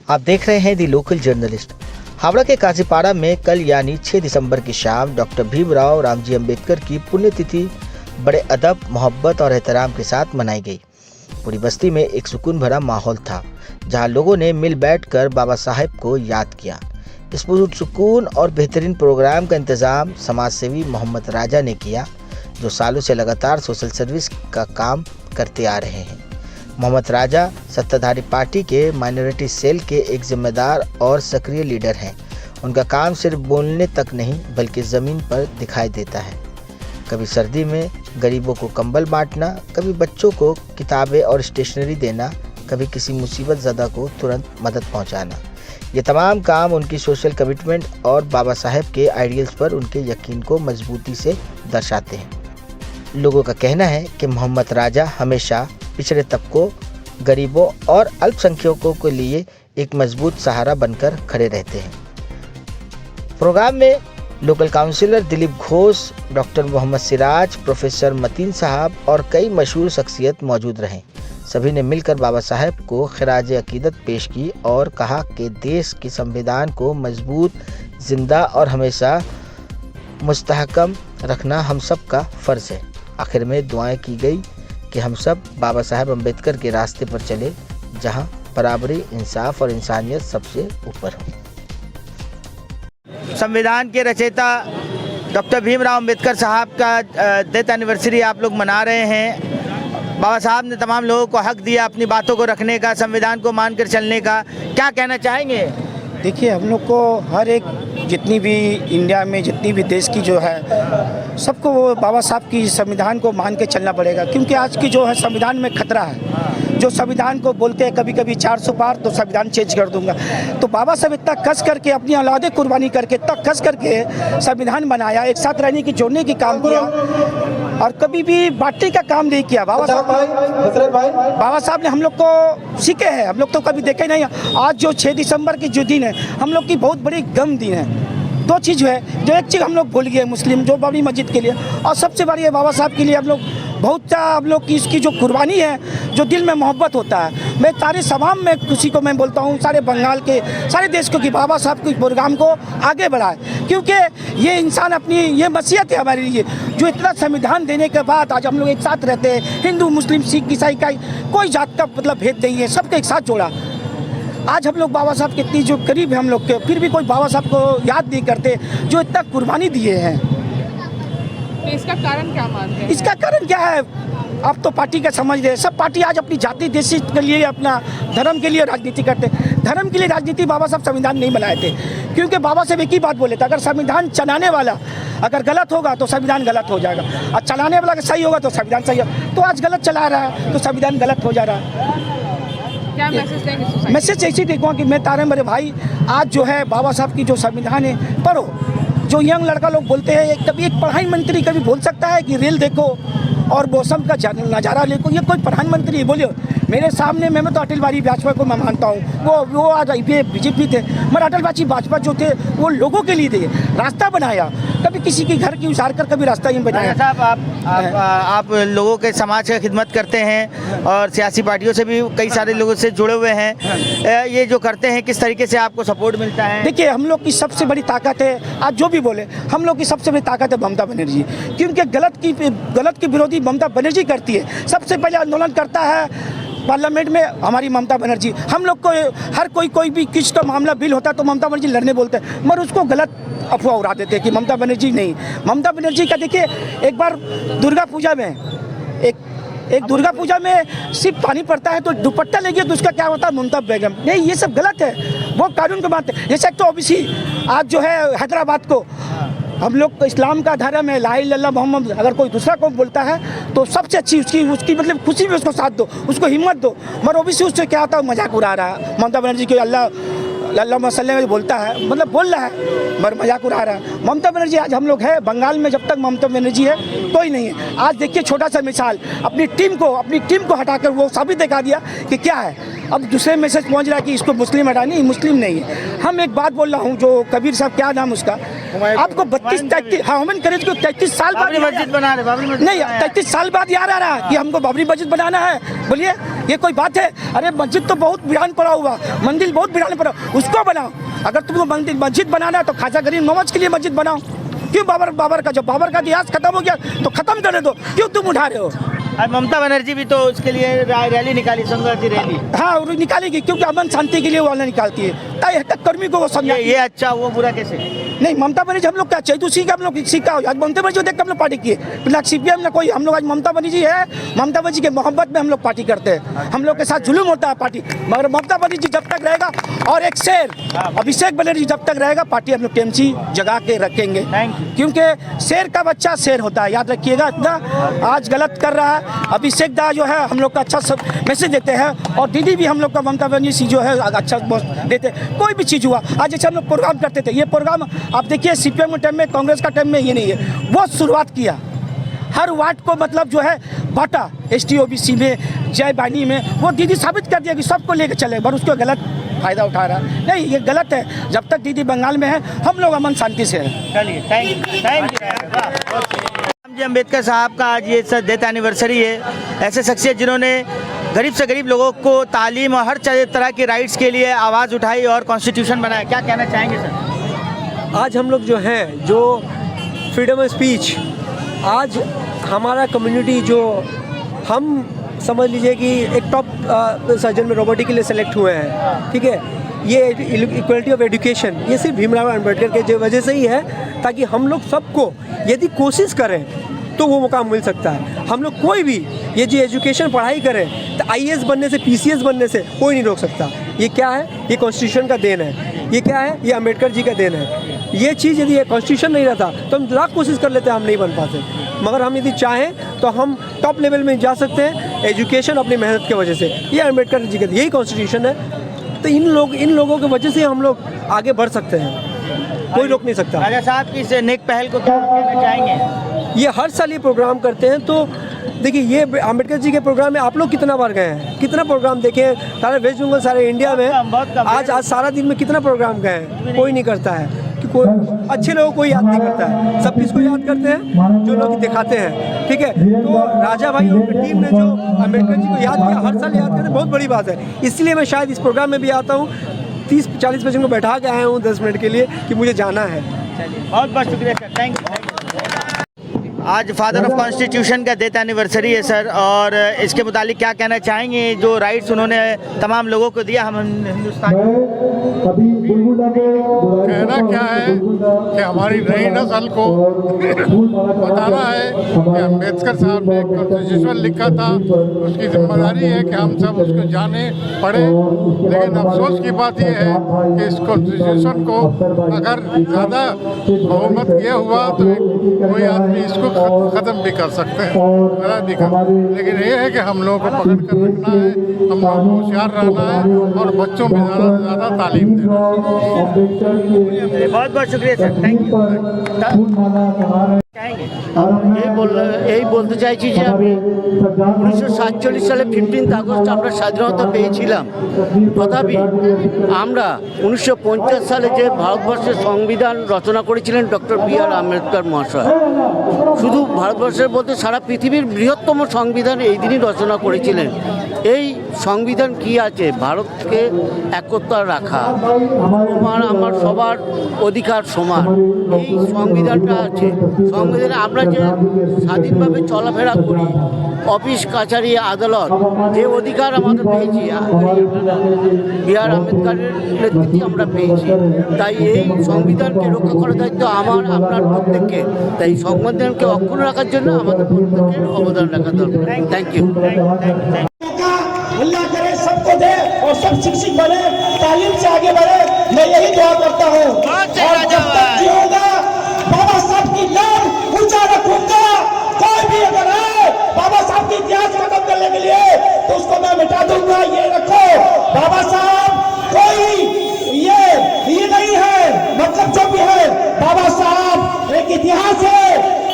आप देख रहे हैं दी लोकल जर्नलिस्ट। हावड़ा के काजीपाड़ा में कल यानी 6 दिसंबर की शाम डॉक्टर भीमराव रामजी अंबेडकर की पुण्यतिथि बड़े अदब, मोहब्बत और एहतराम के साथ मनाई गई। पूरी बस्ती में एक सुकून भरा माहौल था, जहां लोगों ने मिल बैठकर बाबा साहेब को याद किया। इस पुरसुकून और बेहतरीन प्रोग्राम का इंतजाम समाज सेवी मोहम्मद राजा ने किया, जो सालों से लगातार सोशल सर्विस का काम करते आ रहे हैं। मोहम्मद राजा सत्ताधारी पार्टी के माइनॉरिटी सेल के एक जिम्मेदार और सक्रिय लीडर हैं। उनका काम सिर्फ बोलने तक नहीं बल्कि ज़मीन पर दिखाई देता है। कभी सर्दी में गरीबों को कंबल बांटना, कभी बच्चों को किताबें और स्टेशनरी देना, कभी किसी मुसीबत ज़दा को तुरंत मदद पहुंचाना। ये तमाम काम उनकी सोशल कमिटमेंट और बाबा साहेब के आइडियल्स पर उनके यकीन को मजबूती से दर्शाते हैं। लोगों का कहना है कि मोहम्मद राजा हमेशा पिछड़े तबकों, गरीबों और अल्पसंख्यकों के लिए एक मजबूत सहारा बनकर खड़े रहते हैं। प्रोग्राम में local councillor Dilip Ghosh, doctor Mohammad Siraj, professor Mateen साहब और कई मशहूर शख्सियत मौजूद रहे। सभी ने मिलकर बाबा साहेब को खिराज अकीदत पेश की और कहा कि देश के संविधान को मजबूत, जिंदा और हमेशा मुस्तहकम रखना हम सब का फ़र्ज़ है। आखिर में दुआएं की गई कि हम सब बाबा साहेब अम्बेडकर के रास्ते पर चले, जहां बराबरी, इंसाफ और इंसानियत सबसे ऊपर हो। संविधान के रचयिता डॉक्टर भीमराव अम्बेडकर साहब का डेथ एनिवर्सरी आप लोग मना रहे हैं। बाबा साहब ने तमाम लोगों को हक दिया अपनी बातों को रखने का, संविधान को मानकर चलने का। क्या कहना चाहेंगे? देखिए, हम लोग को हर एक जितनी भी इंडिया में जितनी भी देश की जो है सबको वो बाबा साहब की संविधान को मान के चलना पड़ेगा, क्योंकि आज की जो है संविधान में खतरा है। जो संविधान को बोलते हैं कभी कभी 400 पार तो संविधान चेंज कर दूंगा, तो बाबा साहब इतना कस करके अपनी औलादे कुर्बानी करके इतना कस करके संविधान बनाया, एक साथ रहने की, जोड़ने की काम किया और कभी भी बांटने का काम नहीं किया। बाबा साहब ने हम लोग को सीखे हैं, हम लोग तो कभी देखे नहीं। आज जो 6 दिसंबर की जो दिन है हम लोग की बहुत बड़ी गम दिन है। दो चीज़ है, जो एक चीज़ हम लोग भूल गए मुस्लिम, जो बाबरी मस्जिद के लिए, और सबसे बड़ी है बाबा साहब के लिए हम लोग बहुत हम लोग की इसकी जो कुर्बानी है, जो दिल में मोहब्बत होता है। मैं सारे तमाम में किसी को मैं बोलता हूँ, सारे बंगाल के सारे देश को, कि बाबा साहब के प्रोग्राम को आगे बढ़ाए, क्योंकि ये इंसान अपनी ये मसीहत है हमारे लिए, जो इतना संविधान देने के बाद आज हम लोग एक साथ रहते हैं। हिंदू, मुस्लिम, सिख, ईसाई का कोई जात का मतलब भेद नहीं है, सबको एक साथ जोड़ा। आज हम लोग बाबा साहब के इतनी जो करीब है हम लोग के, फिर भी कोई बाबा साहब को याद नहीं करते, जो इतना कुर्बानी दिए हैं। तो इसका कारण क्या मानते हैं? इसका कारण क्या है? अब तो पार्टी का समझ रहे, सब पार्टी आज अपनी जाति देश के लिए, अपना धर्म के लिए राजनीति करते। धर्म के लिए राजनीति बाबा साहब संविधान नहीं बनाए थे, क्योंकि बाबा साहब एक ही बात बोले थे, अगर संविधान चलाने वाला अगर गलत होगा तो संविधान गलत हो जाएगा, और चलाने वाला अगर सही होगा तो संविधान सही होगा। तो आज गलत चला रहा है तो संविधान गलत हो जा रहा है। क्या मैसेज देंगे? मैसेज ऐसी देखूँगा कि मैं तारे मेरे भाई, आज जो है बाबा साहब की जो संविधान है पढ़ो। जो यंग लड़का लोग बोलते हैं, कभी एक प्रधानमंत्री कभी बोल सकता है कि रेल देखो और मौसम का नज़ारा देखो? ये कोई प्रधानमंत्री बोलिए मेरे सामने? मैं तो अटल बिहारी वाजपेयी को मैं मानता हूँ, वो आज बीजेपी थे, मगर अटल बिहारी वाजपेयी जो थे वो लोगों के लिए थे, रास्ता बनाया, कभी किसी के घर की उजाड़ कर कभी रास्ता ही बनाया। साहब, आप लोगों के समाज की खिदमत करते हैं और सियासी पार्टियों से भी कई सारे लोगों से जुड़े हुए हैं, ये जो करते हैं किस तरीके से आपको सपोर्ट मिलता है? देखिए, हम लोग की सबसे बड़ी ताकत है, आज जो भी बोले, हम लोग की सबसे बड़ी ताकत है ममता बनर्जी, क्योंकि गलत की विरोधी ममता बनर्जी करती है। सबसे पहले आंदोलन करता है पार्लियामेंट में हमारी ममता बनर्जी। हम लोग को हर कोई भी किस का मामला बिल होता है तो ममता बनर्जी लड़ने बोलते हैं, मगर उसको गलत अफवाह उड़ा देते हैं कि ममता बनर्जी नहीं। ममता बनर्जी का देखिए, एक बार दुर्गा पूजा में एक दुर्गा पूजा में सिर्फ पानी पड़ता है तो दुपट्टा लेंगे तो उसका क्या होता है? ममता बेगम। नहीं, ये सब गलत है, वो कानून को मानते हैं। जैसे तो ओबीसी आज जो है हैदराबाद को, हम लोग इस्लाम का धर्म है, ला इलाहा इल्लल्लाह मोहम्मद, अगर कोई दूसरा को बोलता है तो सबसे अच्छी उसकी मतलब खुशी में उसको साथ दो, उसको हिम्मत दो। मगर ओबीसी उससे क्या होता है? मजाक उड़ा रहा है। ममता बनर्जी को अल्लाह मसल्लम बोलता है, मतलब बोल रहा है मगर मजाक उड़ा रहा है। ममता बनर्जी आज हम लोग है बंगाल में, जब तक ममता बनर्जी है कोई नहीं है। आज देखिए छोटा सा मिसाल, अपनी टीम को हटाकर वो साबित दिखा दिया कि क्या है। अब दूसरे मैसेज पहुंच रहा है कि इसको मुस्लिम हटा, नहीं, मुस्लिम नहीं है। हम एक बात बोल रहा हूँ, जो कबीर साहब, क्या नाम उसका, आपको 32-33 ह्यूमन करेज को 33 साल बाद मस्जिद बना रहे, नहीं, 33 साल बाद याद आ रहा है कि हमको बाबरी मस्जिद बनाना है। बोलिए, ये कोई बात है? अरे मस्जिद तो बहुत वीरान पड़ा हुआ, मंदिर बहुत वीरान पड़ा, उसको बनाओ। अगर तुमको मंदिर मस्जिद बनाना है तो ख्वाजा गरीब मोहम्मद के लिए मस्जिद बनाओ। क्यों बाबर का, जब बाबर का इतिहास खत्म हो गया तो खत्म करने दो, क्यों तुम उठा रहे हो? आज ममता बनर्जी भी तो उसके लिए रैली निकाली, संघर्ष रैली। हाँ, वो निकालेगी क्योंकि अमन शांति के लिए वो निकालती है। ताई हटक कर्मी को वो समझा ये अच्छा वो बुरा कैसे? नहीं, ममता बनर्जी हम लोग क्या चाहिए तो सीखा, हम लोग सीखा हो। आज ममता बनर्जी को देख के हम लोग पार्टी किए, ना CPM ना कोई। हम लोग आज ममता बनर्जी है, ममता बनर्जी के मोहब्बत में हम लोग पार्टी करते हैं। हम लोग के साथ जुलूम होता है पार्टी, मगर ममता बनर्जी जब तक रहेगा, और एक शेर अभिषेक बनर्जी जब तक रहेगा, पार्टी हम लोग TMC जगा के रखेंगे, क्योंकि शेर का बच्चा शेर होता है, याद रखिएगा। इतना आज गलत कर रहा है अभिषेक दा जो है, हम लोग का अच्छा सब मैसेज देते हैं, और दीदी भी हम लोग का ममता बनर्जी जो है अच्छा देते। कोई भी चीज़ हुआ, आज जैसे हम लोग प्रोग्राम करते थे, ये प्रोग्राम आप देखिए CPM के टाइम में, कांग्रेस का टाइम में ये नहीं है। वो शुरुआत किया, हर वार्ड को मतलब जो है बांटा, ST OBC में, जय बानी में, वो दीदी साबित कर दिया कि सबको लेकर चले, पर उसको गलत फायदा उठा रहा है। नहीं, ये गलत है। जब तक दीदी बंगाल में है, हम लोग अमन शांति से हैं। चलिए, थैंक यू। अम्बेडकर साहब का आज ये डेथ एनिवर्सरी है। ऐसे शख्सियत जिन्होंने गरीब से गरीब लोगों को तालीम और हर तरह के राइट्स के लिए आवाज़ उठाई और कॉन्स्टिट्यूशन बनाया, क्या कहना चाहेंगे सर? आज हम लोग जो हैं, जो फ्रीडम ऑफ स्पीच, आज हमारा कम्युनिटी जो हम समझ लीजिए कि एक टॉप सर्जन में रोबोटिक के लिए सेलेक्ट हुए हैं, ठीक है। ये इक्वलिटी ऑफ एजुकेशन, ये सिर्फ भीमराव अम्बेडकर के वजह से ही है, ताकि हम लोग सबको यदि कोशिश करें तो वो मौका मिल सकता है। हम लोग कोई भी ये जो एजुकेशन पढ़ाई करें तो IAS बनने से, PCS बनने से कोई नहीं रोक सकता। ये क्या है? ये कॉन्स्टिट्यूशन का देन है। ये क्या है? ये अम्बेडकर जी का देन है। ये चीज़ यदि ये कॉन्स्टिट्यूशन नहीं रहता तो हम लाख कोशिश कर लेते, हम नहीं बन पाते। मगर हम यदि चाहें तो हम टॉप लेवल में जा सकते हैं, एजुकेशन अपनी मेहनत की वजह से। ये अम्बेडकर जी का यही कॉन्स्टिट्यूशन है। तो इन लोगों की वजह से हम लोग आगे बढ़ सकते हैं, कोई रोक नहीं सकता। राजा साहब की इस नेक पहल को क्या कहना चाहेंगे? ये हर साल ये प्रोग्राम करते हैं। तो देखिए, ये अम्बेडकर जी के प्रोग्राम में आप लोग कितना बार गए हैं, कितना प्रोग्राम देखे हैं? सारे वेस्ट बंगाल, सारे इंडिया में आज सारा दिन में कितना प्रोग्राम गए हैं? कोई नहीं करता है कि कोई अच्छे लोगों को याद नहीं करता है। सब किसको याद करते हैं? जो लोग दिखाते हैं, ठीक है। तो राजा भाई और उनकी टीम ने जो अम्बेडकर जी को याद किया, हर साल याद करते, बहुत बड़ी बात है। इसलिए मैं शायद इस प्रोग्राम में भी आता हूँ, 30-40 बच्चों को बैठा के आया हूँ 10 मिनट के लिए कि मुझे जाना है। बहुत बहुत शुक्रिया सर, थैंक यू। आज फादर ऑफ कॉन्स्टिट्यूशन का डेथ एनिवर्सरी है सर, और इसके मुतालिक क्या कहना चाहेंगे? जो राइट्स उन्होंने तमाम लोगों को दिया, हम हिंदुस्तान कहना क्या है कि हमारी नई नस्ल को बताना है कि अम्बेडकर साहब ने कॉन्स्टिट्यूशन लिखा था, उसकी जिम्मेदारी है कि हम सब उसको जाने पढ़े। लेकिन अफसोस की बात यह है कि इस कॉन्स्टिट्यूशन को अगर ज़्यादा बहुमत ये हुआ तो कोई आदमी इसको ख़त्म भी कर सकते हैं, गलत भी कर। लेकिन ये है कि हम लोगों को पकड़ कर रखना है, हम लोगों को होशियार रहना है और बच्चों में ज़्यादा से ज़्यादा तालीम देना है। बहुत बहुत शुक्रिया सर, थैंक यू। এই বলতে চাইছি যে আমি 1947 সালে 15 আগস্ট আমরা স্বাধীনতা পেয়েছিলাম, তথাপি আমরা 1950 সালে যে ভারতবর্ষের সংবিধান রচনা করেছিলেন ডক্টর B.R. আম্বেদকর মহাশয়, শুধু ভারতবর্ষের বলতে সারা পৃথিবীর বৃহত্তম সংবিধান এই দিনই রচনা করেছিলেন। এই সংবিধান কি আছে? ভারতকে একতা রাখা, তোমার আমার সবার অধিকার সমান, এই সংবিধানটা আছে। সংবিধানে আমরা যে স্বাধীনভাবে চলাফেরা করি, অফিস কাছারি আদালত, যে অধিকার আমাদের পেয়েছি B.R. আম্বেদকরের নেতৃত্বে আমরা পেয়েছি। তাই এই সংবিধানকে রক্ষা করার দায়িত্ব আমার, আপনার প্রত্যেককে। তাই সংবিধানকে অক্ষুণ্ণ রাখার জন্য আমাদের প্রত্যেকের অবদান রাখা দরকার। Thank you. अल्लाह करे सबको दे और सब शिक्षित बने, तालीम से आगे बढ़े, मैं यही दुआ करता हूँ। और जब तक जीऊंगा बाबा साहब की नाम ऊंचा रखूंगा। कोई भी अगर है बाबा साहब की इतिहास खत्म करने के लिए तो उसको मैं मिटा दूंगा। ये रखो, बाबा साहब कोई ये नहीं है, मतलब जो भी है बाबा साहब एक इतिहास है।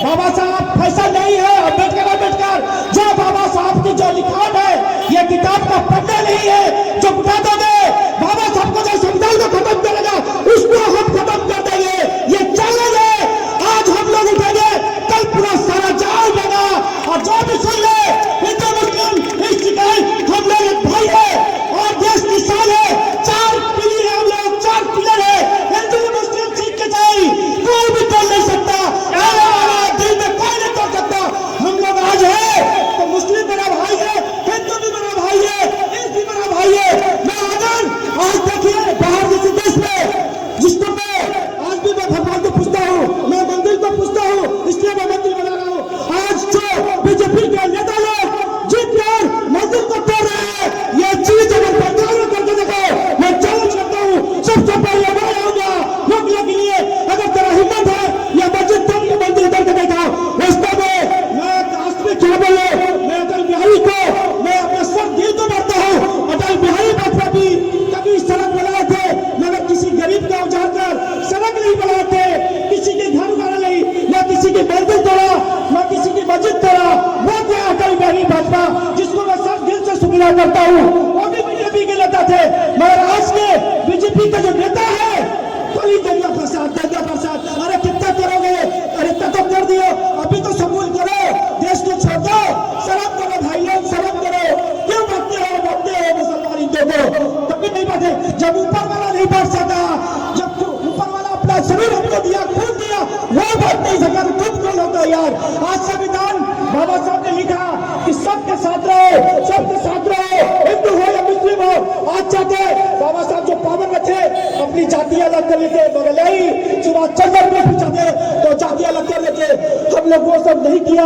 बाबा साहब फैसल नहीं है, अम्बेडकर जो बाबा साहब की जो रिकॉर्ड है, ये किताब का पन्ना नहीं है जो बता दोगे। बाबा साहब को जो संविधान को खत्म करेगा उसको हम खत्म कर देंगे। ये चैलेंज है, आज हम लोग उठेंगे, कल पूरा सारा जहां उठेगा। और जो भी सुन ले हिंदू मुस्लिम इस शिकायत हम लोग करता हूँ, वो भी बीजेपी के नेता थे, मगर आज के बीजेपी का जो नेता है बड़ी गंगा प्रसाद, अरे कितना करोगे, अरे इतना तो कर दियो, अभी तो कबूल करो, देश को छोड़ दो, शर्म करो भाई लोग, शर्म करो, क्यों बांटते हो मुसलमान हिंदुओं को, कभी नहीं बांटे, जब ऊपर वाला नहीं बांट सका, जब ऊपर वाला अपना शरीर हमको दिया, खून दिया, वो बांट नहीं सका, तो तुम कौन होता यार। आज संविधान बाबा साहब ने लिखा कि सबके साथ रहो, सबके साथ रहो, हिंदू हो या मुस्लिम हो। आज चाहते बाबा साहब जो पावन रखे, अपनी जाति अलग कर लेते, मगर नहीं सुभाष चंद्र बोस भी चाहते तो जाति अलग कर लेते, हम लोग वो सब नहीं किया।